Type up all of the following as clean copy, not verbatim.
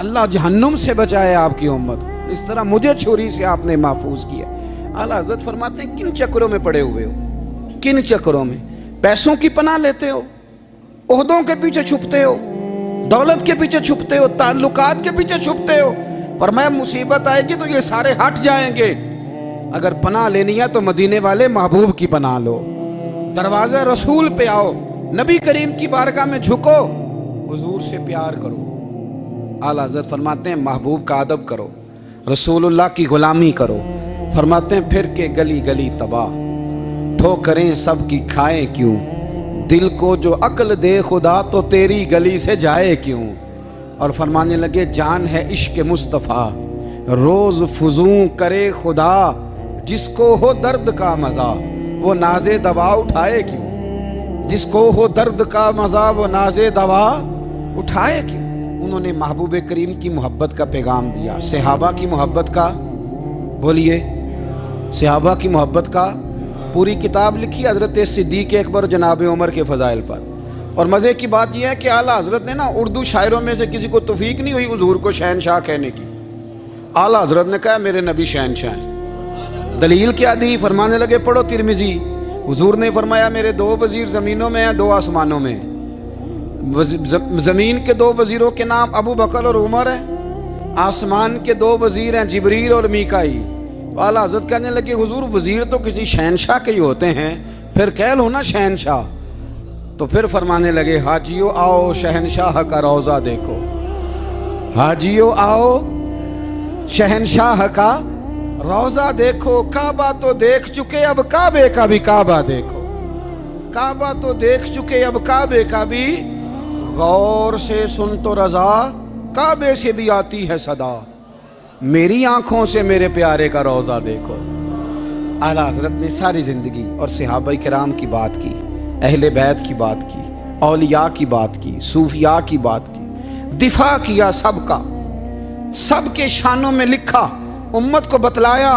اللہ جہنم سے بچائے آپ کی امت کو، اس طرح مجھے چھری سے آپ نے محفوظ کیا۔ اعلیٰ حضرت فرماتے ہیں کن چکروں میں پڑے ہوئے ہو، کن چکروں میں؟ پیسوں کی پناہ لیتے ہو، عہدوں کے پیچھے چھپتے ہو، دولت کے پیچھے چھپتے ہو، تعلقات کے پیچھے چھپتے ہو۔ فرمایا مصیبت آئے گی تو یہ سارے ہٹ جائیں گے۔ اگر پناہ لینی ہے تو مدینے والے محبوب کی پناہ لو، دروازہ رسول پہ آؤ، نبی کریم کی بارگاہ میں جھکو، حضور سے پیار کرو۔ اعلیٰ حضرت فرماتے ہیں محبوب کا ادب کرو، رسول اللہ کی غلامی کرو۔ فرماتے ہیں پھر کے گلی گلی تباہ، ٹھوکریں سب کی کھائیں کیوں، دل کو جو عقل دے خدا تو تیری گلی سے جائے کیوں۔ اور فرمانے لگے جان ہے عشق مصطفیٰ، روز فزوں کرے خدا، جس کو ہو درد کا مزہ وہ ناز دوا اٹھائے کیوں، جس کو ہو درد کا مزہ وہ ناز دوا اٹھائے کیوں۔ انہوں نے محبوب کریم کی محبت کا پیغام دیا، صحابہ کی محبت کا، بولیے صحابہ کی محبت کا پوری کتاب لکھی حضرت صدیق اکبر جناب عمر کے فضائل پر۔ اور مزے کی بات یہ ہے کہ اعلیٰ حضرت نے نا اردو شاعروں میں سے کسی کو توفیق نہیں ہوئی حضور کو شہنشاہ کہنے کی، اعلیٰ حضرت نے کہا میرے نبی شہنشاہ ہیں۔ دلیل کیا دی؟ فرمانے لگے پڑھو ترمذی، حضور نے فرمایا میرے 2 وزیر زمینوں میں ہیں، 2 آسمانوں میں۔ زمین کے 2 وزیروں کے نام ابو بکر اور عمر ہیں، آسمان کے 2 وزیر ہیں جبریل اور میکائیل۔ تو اعلیٰ حضرت کہنے لگے حضور وزیر تو کسی شہنشاہ کے ہی ہوتے ہیں، پھر کہہ لو نا شہنشاہ۔ تو پھر فرمانے لگے حاجیو آؤ شہنشاہ کا روضہ دیکھو، حاجیو آؤ شہنشاہ کا روضہ دیکھو، کعبہ تو دیکھ چکے اب کعبے کا بھی کعبہ دیکھو، کعبہ تو دیکھ چکے اب کعبے کا بھی، غور سے سن تو رضا کعبے سے بھی آتی ہے صدا، میری آنکھوں سے میرے پیارے کا روضہ دیکھو۔ اعلیٰ حضرت نے ساری زندگی اور صحابہ کرام کی بات کی، اہل بیت کی بات کی، اولیاء کی بات کی، صوفیاء کی بات کی، دفاع کیا سب کا، سب کے شانوں میں لکھا، امت کو بتلایا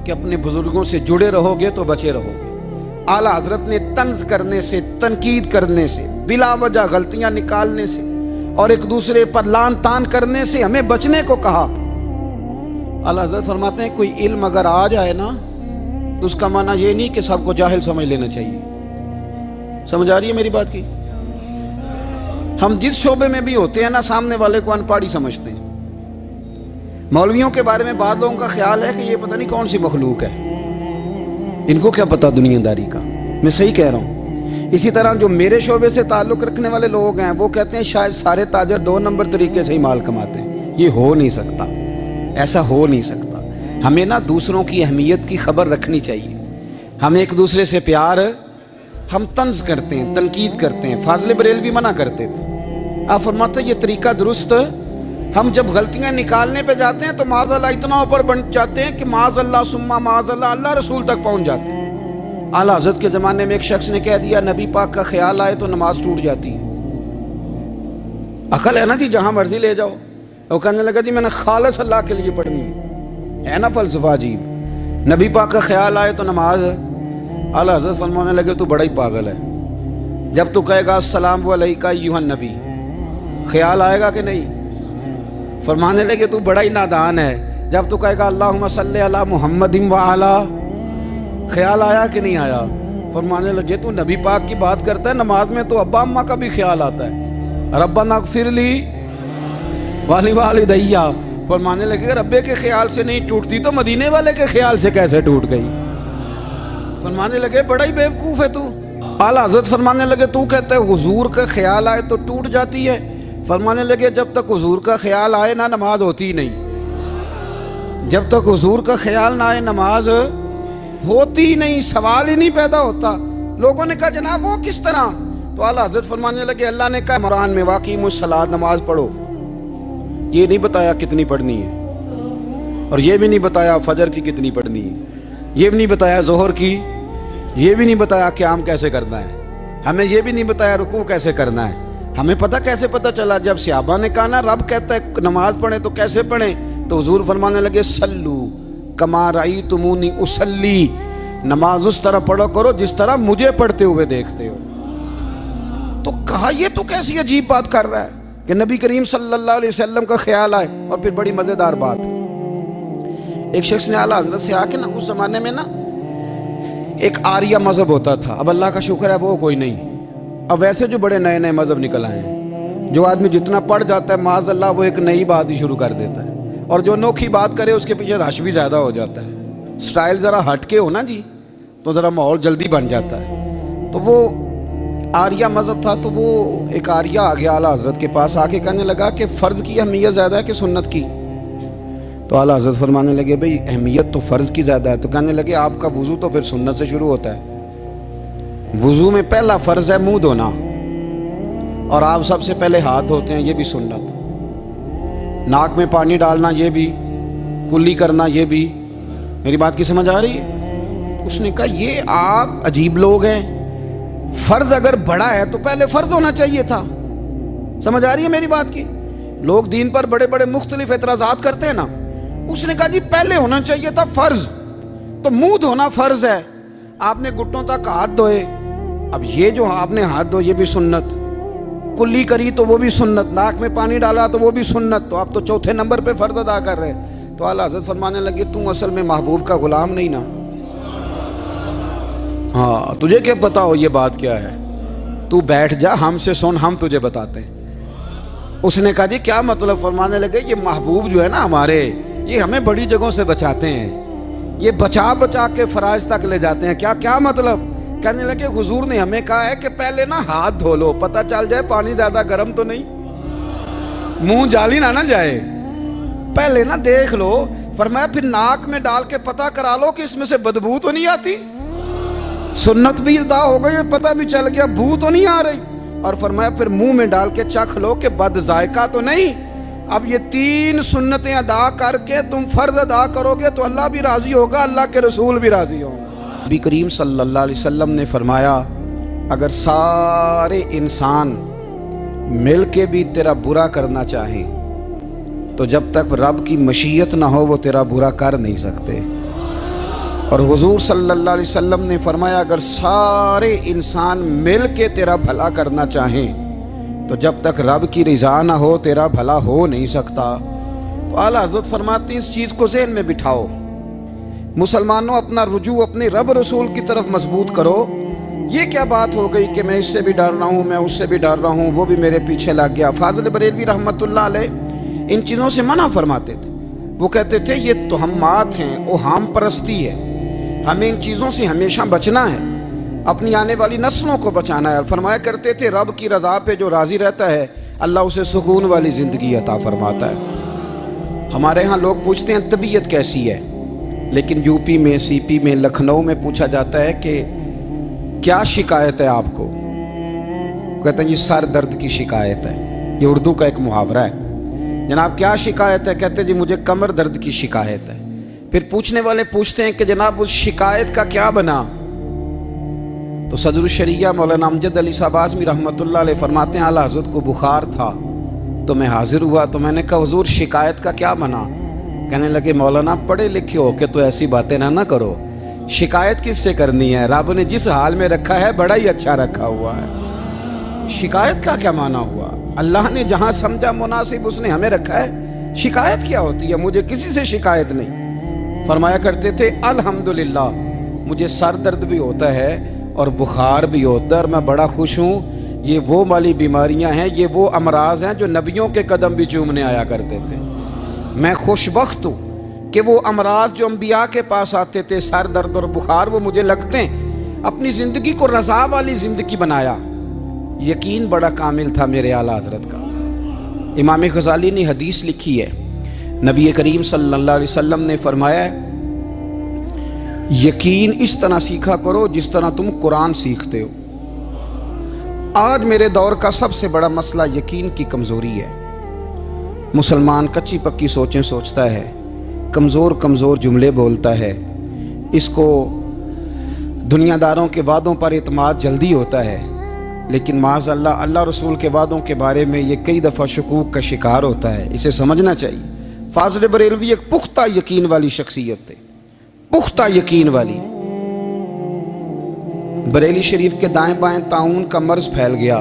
کہ اپنے بزرگوں سے جڑے رہو گے تو بچے رہو گے۔ اعلیٰ حضرت نے طنز کرنے سے، تنقید کرنے سے، بلا وجہ غلطیاں نکالنے سے اور ایک دوسرے پر لان تان کرنے سے ہمیں بچنے کو کہا۔ اعلیٰ حضرت فرماتے ہیں کوئی علم اگر آ جائے نا تو اس کا معنی یہ نہیں کہ سب کو جاہل سمجھ لینا چاہیے۔ سمجھ آ رہی ہے میری بات کی؟ ہم جس شعبے میں بھی ہوتے ہیں نا سامنے والے کو ان پڑھ ہی سمجھتے ہیں۔ مولویوں کے بارے میں بعض لوگوں کا خیال ہے کہ یہ پتہ نہیں کون سی مخلوق ہے، ان کو کیا پتا دنیا داری کا۔ میں صحیح کہہ رہا ہوں۔ اسی طرح جو میرے شعبے سے تعلق رکھنے والے لوگ ہیں وہ کہتے ہیں شاید سارے تاجر 2 نمبر طریقے سے ہی مال کماتے ہیں۔ یہ ہو نہیں سکتا، ایسا ہو نہیں سکتا۔ ہمیں نا دوسروں کی اہمیت کی خبر رکھنی چاہیے، ہمیں ایک دوسرے سے پیار، ہم طنز کرتے ہیں، تنقید کرتے ہیں۔ فاضل بریلوی منع کرتے تھے، آپ فرماتے ہیں یہ طریقہ درست، ہم جب غلطیاں نکالنے پہ جاتے ہیں تو معاذ اللہ اتنا اوپر بن جاتے ہیں کہ معاذ اللہ ثم معاذ اللہ اللہ رسول تک پہنچ جاتے ہیں۔ اعلیٰ حضرت کے زمانے میں ایک شخص نے کہہ دیا نبی پاک کا خیال آئے تو نماز ٹوٹ جاتی ہے۔ عقل ہے نا جی، جہاں مرضی لے جاؤ۔ وہ کہنے لگا جی میں نے خالص اللہ کے لیے پڑھنی ہے نا فلسفہ عجیب، نبی پاک کا خیال آئے تو نماز۔ اعلیٰ حضرت فرمانے لگے تو بڑا ہی پاگل ہے، جب تو کہے گا السلام علیکہ ایھا النبی، خیال آئے گا کہ نہیں؟ فرمانے لگے تو بڑا ہی نادان ہے، جب تو کہے گا اللہم صلی علی محمد وعلی، خیال آیا کہ نہیں آیا؟ فرمانے لگے تو نبی پاک کی بات کرتا ہے، نماز میں تو ابا اماں کا بھی خیال آتا ہے، ربنا اغفر لی والدیّ۔ فرمانے لگے ربے کے خیال سے نہیں ٹوٹتی تو مدینے والے کے خیال سے کیسے ٹوٹ گئی؟ فرمانے لگے بڑا ہی بیوقوف ہے تو۔ اعلیٰ حضرت فرمانے لگے تو کہتا ہے حضور کا خیال آئے تو ٹوٹ جاتی ہے؟ فرمانے لگے جب تک حضور کا خیال آئے نہ نماز ہوتی نہیں، جب تک حضور کا خیال نہ آئے نماز ہوتی نہیں، سوال ہی نہیں پیدا ہوتا۔ لوگوں نے کہا جناب وہ کس طرح؟ تو اعلیٰ حضرت فرمانے لگے اللہ نے کہا قرآن میں واقعی الصلاۃ، نماز پڑھو، یہ نہیں بتایا کتنی پڑھنی ہے، اور یہ بھی نہیں بتایا فجر کی کتنی پڑھنی ہے، یہ بھی نہیں بتایا ظہر کی، یہ بھی نہیں بتایا قیام کیسے کرنا ہے، ہمیں یہ بھی نہیں بتایا رکوع کیسے کرنا ہے۔ ہمیں پتہ کیسے پتہ چلا؟ جب صحابہ نے کہا نا رب کہتا ہے نماز پڑھیں تو کیسے پڑھیں، تو حضور فرمانے لگے سلو کما رأیتمونی اصلی، نماز اس طرح پڑھو کرو جس طرح مجھے پڑھتے ہوئے دیکھتے ہو۔ تو کہا یہ تو کیسی عجیب بات کر رہا ہے؟ کہ نبی کریم صلی اللہ علیہ وسلم کا خیال آئے. اور پھر بڑی مزیدار بات، ایک شخص نے اعلیٰ حضرت سے آ کے نا، اس زمانے میں نا ایک آریہ مذہب ہوتا تھا، اب اللہ کا شکر ہے وہ کوئی نہیں. اب ویسے جو بڑے نئے نئے مذہب نکل آئے ہیں، جو آدمی جتنا پڑھ جاتا ہے معاذ اللہ وہ ایک نئی بات ہی شروع کر دیتا ہے، اور جو انوکھی بات کرے اس کے پیچھے رش بھی زیادہ ہو جاتا ہے. سٹائل ذرا ہٹ کے ہو نا جی تو ذرا ماحول جلدی بن جاتا ہے. تو وہ آریہ مذہب تھا، تو وہ ایک آریہ آ گیا اعلیٰ حضرت کے پاس، آ کے کہنے لگا کہ فرض کی اہمیت زیادہ ہے کہ سنت کی؟ تو اعلیٰ حضرت فرمانے لگے بھئی اہمیت تو فرض کی زیادہ ہے. تو کہنے لگے آپ کا وضو تو پھر سنت سے شروع ہوتا ہے. وضو میں پہلا فرض ہے منہ دھونا، اور آپ سب سے پہلے ہاتھ دھوتے ہیں، یہ بھی سنت. ناک میں پانی ڈالنا یہ بھی، کلی کرنا یہ بھی. میری بات کی سمجھ آ رہی ہے؟ اس نے کہا یہ آپ عجیب لوگ ہیں، فرض اگر بڑا ہے تو پہلے فرض ہونا چاہیے تھا. سمجھ آ رہی ہے میری بات کی؟ لوگ دین پر بڑے بڑے مختلف اعتراضات کرتے ہیں نا. اس نے کہا جی پہلے ہونا چاہیے تھا فرض. تو منہ دھونا فرض ہے، آپ نے گھٹنوں تک ہاتھ دھوئے، اب یہ جو آپ نے ہاتھ دھو یہ بھی سنت، کلی کری تو وہ بھی سنت، ناک میں پانی ڈالا تو وہ بھی سنت. تو آپ تو چوتھے نمبر پہ فرض ادا کر رہے. تو اعلیٰ حضرت فرمانے لگے تم اصل میں محبوب کا غلام نہیں نا. ہاں تجھے کیا پتا ہو یہ بات کیا ہے، تو بیٹھ جا ہم سے سن، ہم تجھے بتاتے ہیں. اس نے کہا جی کیا مطلب؟ فرمانے لگے یہ محبوب جو ہے نا ہمارے، یہ ہمیں بڑی جگہوں سے بچاتے ہیں، یہ بچا بچا کے فرائض تک لے جاتے ہیں. کیا مطلب؟ کہنے لگے حضور نے ہمیں کہا ہے کہ پہلے نا ہاتھ دھو لو، پتہ چل جائے پانی زیادہ گرم تو نہیں، منہ جالی نہ جائے، پہلے نا دیکھ لو. فرمایا پھر ناک میں ڈال کے پتہ کرا لو کہ اس میں سے بدبو تو نہیں آتی. سنت بھی ادا ہو گئی، پتہ بھی چل گیا بو تو نہیں آ رہی. اور فرمایا پھر منہ میں ڈال کے چکھ لو کہ بد ذائقہ تو نہیں. اب یہ 3 سنتیں ادا کر کے تم فرض ادا کرو گے تو اللہ بھی راضی ہوگا، اللہ کے رسول بھی راضی ہوں. نبی کریم صلی اللہ علیہ وسلم نے فرمایا اگر سارے انسان مل کے بھی تیرا برا کرنا چاہیں تو جب تک رب کی مشیت نہ ہو وہ تیرا برا کر نہیں سکتے. اور حضور صلی اللہ علیہ وسلم نے فرمایا اگر سارے انسان مل کے تیرا بھلا کرنا چاہیں تو جب تک رب کی رضا نہ ہو تیرا بھلا ہو نہیں سکتا. تو اعلیٰ حضرت فرماتے ہیں اس چیز کو ذہن میں بٹھاؤ، مسلمانوں اپنا رجوع اپنے رب رسول کی طرف مضبوط کرو. یہ کیا بات ہو گئی کہ میں اس سے بھی ڈر رہا ہوں، میں اس سے بھی ڈر رہا ہوں، وہ بھی میرے پیچھے لگ گیا. فاضل بریلوی رحمۃ اللہ علیہ ان چیزوں سے منع فرماتے تھے. وہ کہتے تھے یہ توہمات ہیں، اوہام پرستی ہے، ہمیں ان چیزوں سے ہمیشہ بچنا ہے، اپنی آنے والی نسلوں کو بچانا ہے. فرمایا کرتے تھے رب کی رضا پہ جو راضی رہتا ہے اللہ اسے سکون والی زندگی عطا فرماتا ہے. ہمارے ہاں لوگ پوچھتے ہیں طبیعت کیسی ہے، لیکن یو پی میں، سی پی میں، لکھنؤ میں پوچھا جاتا ہے کہ کیا شکایت ہے آپ کو؟ کہتے ہیں جی سر درد کی شکایت ہے. یہ اردو کا ایک محاورہ ہے. جناب کیا شکایت ہے؟ کہتے ہیں جی مجھے کمر درد کی شکایت ہے. پھر پوچھنے والے پوچھتے ہیں کہ جناب اس شکایت کا کیا بنا؟ تو صدر الشریعہ مولانا امجد علی صاحب اعظمی رحمۃ اللہ علیہ فرماتے ہیں اعلیٰ حضرت کو بخار تھا تو میں حاضر ہوا تو میں نے کہا حضور شکایت کا کیا بنا؟ کہنے لگے مولانا پڑھے لکھے ہو کے تو ایسی باتیں نہ کرو، شکایت کس سے کرنی ہے؟ رب نے جس حال میں رکھا ہے بڑا ہی اچھا رکھا ہوا ہے. شکایت کا کیا معنی ہوا؟ اللہ نے جہاں سمجھا مناسب اس نے ہمیں رکھا ہے. شکایت کیا ہوتی ہے؟ مجھے کسی سے شکایت نہیں. فرمایا کرتے تھے الحمدللہ مجھے سر درد بھی ہوتا ہے اور بخار بھی ہوتا ہے اور میں بڑا خوش ہوں. یہ وہ والی بیماریاں ہیں، یہ وہ امراض ہیں جو نبیوں کے قدم بھی چومنے آیا کرتے تھے. میں خوش بخت ہوں کہ وہ امراض جو انبیاء کے پاس آتے تھے، سر درد اور بخار، وہ مجھے لگتے ہیں. اپنی زندگی کو رضا والی زندگی بنایا. یقین بڑا کامل تھا میرے اعلیٰ حضرت کا. امام غزالی نے حدیث لکھی ہے، نبی کریم صلی اللہ علیہ وسلم نے فرمایا ہے یقین اس طرح سیکھا کرو جس طرح تم قرآن سیکھتے ہو. آج میرے دور کا سب سے بڑا مسئلہ یقین کی کمزوری ہے. مسلمان کچی پکی سوچیں سوچتا ہے، کمزور کمزور جملے بولتا ہے، اس کو دنیا داروں کے وعدوں پر اعتماد جلدی ہوتا ہے، لیکن معاذ اللہ اللہ رسول کے وعدوں کے بارے میں یہ کئی دفعہ شکوک کا شکار ہوتا ہے. اسے سمجھنا چاہیے. فاضل بریلوی ایک پختہ یقین والی شخصیت تھے، پختہ یقین والی. بریلی شریف کے دائیں بائیں طاعون کا مرض پھیل گیا،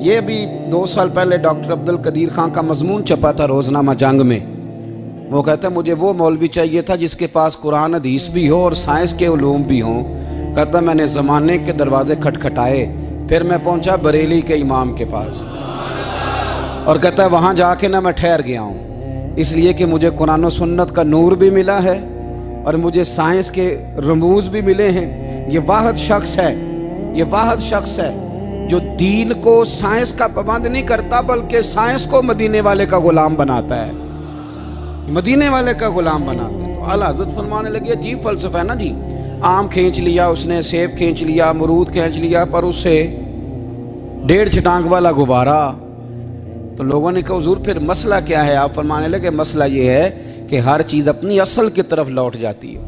یہ ابھی 2 سال پہلے ڈاکٹر عبدل قدیر خان کا مضمون چھپا تھا روزنامہ جنگ میں. وہ کہتا ہے مجھے وہ مولوی چاہیے تھا جس کے پاس قرآن حدیث بھی ہو اور سائنس کے علوم بھی ہوں. کہتا میں نے زمانے کے دروازے کھٹکھٹائے، پھر میں پہنچا بریلی کے امام کے پاس، اور کہتا ہے وہاں جا کے نہ میں ٹھہر گیا ہوں، اس لیے کہ مجھے قرآن و سنت کا نور بھی ملا ہے اور مجھے سائنس کے رموز بھی ملے ہیں. یہ واحد شخص ہے، یہ واحد شخص ہے جو دین کو سائنس کا پابند نہیں کرتا بلکہ سائنس کو مدینے والے کا غلام بناتا ہے، مدینے والے کا غلام بناتا ہے. تو اعلیٰ حضرت فرمانے لگے عجیب فلسفہ ہے نا جی، آم کھینچ لیا اس نے، سیب کھینچ لیا، امرود کھینچ لیا، پر اس سے 1.5 چھٹانک والا غبارہ. تو لوگوں نے کہا حضور پھر مسئلہ کیا ہے؟ آپ فرمانے لگے مسئلہ یہ ہے کہ ہر چیز اپنی اصل کی طرف لوٹ جاتی ہے.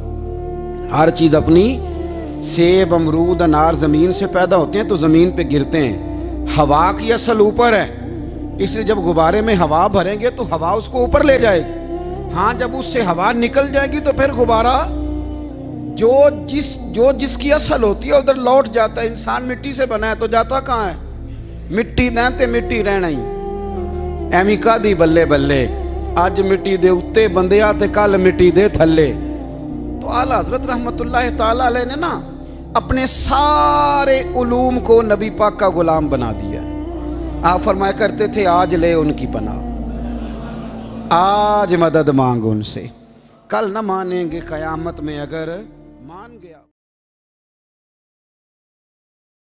ہر چیز اپنی، سیب، امرود، انار زمین سے پیدا ہوتے ہیں تو زمین پہ گرتے ہیں. ہوا کی اصل اوپر ہے، اس لیے جب غبارے میں ہوا بھریں گے تو ہوا اس کو اوپر لے جائے گی. ہاں جب اس سے ہوا نکل جائے گی تو پھر غبارہ جو جس کی اصل ہوتی ہے ادھر لوٹ جاتا ہے. انسان مٹی سے بنا ہے تو جاتا کہاں ہے؟ مٹی دیں تے مٹی رہنا ہی. ایویں کادی بلے بلے اج مٹی دے اتے بندیا تے کل مٹی دے تھلے. تو اعلیٰ حضرت رحمت اللہ تعالی علیہ نے نا اپنے سارے علوم کو نبی پاک کا غلام بنا دیا. آپ فرمایا کرتے تھے آج لے ان کی پناہ، آج مدد مانگ ان سے، کل نہ مانیں گے قیامت میں اگر مان گیا.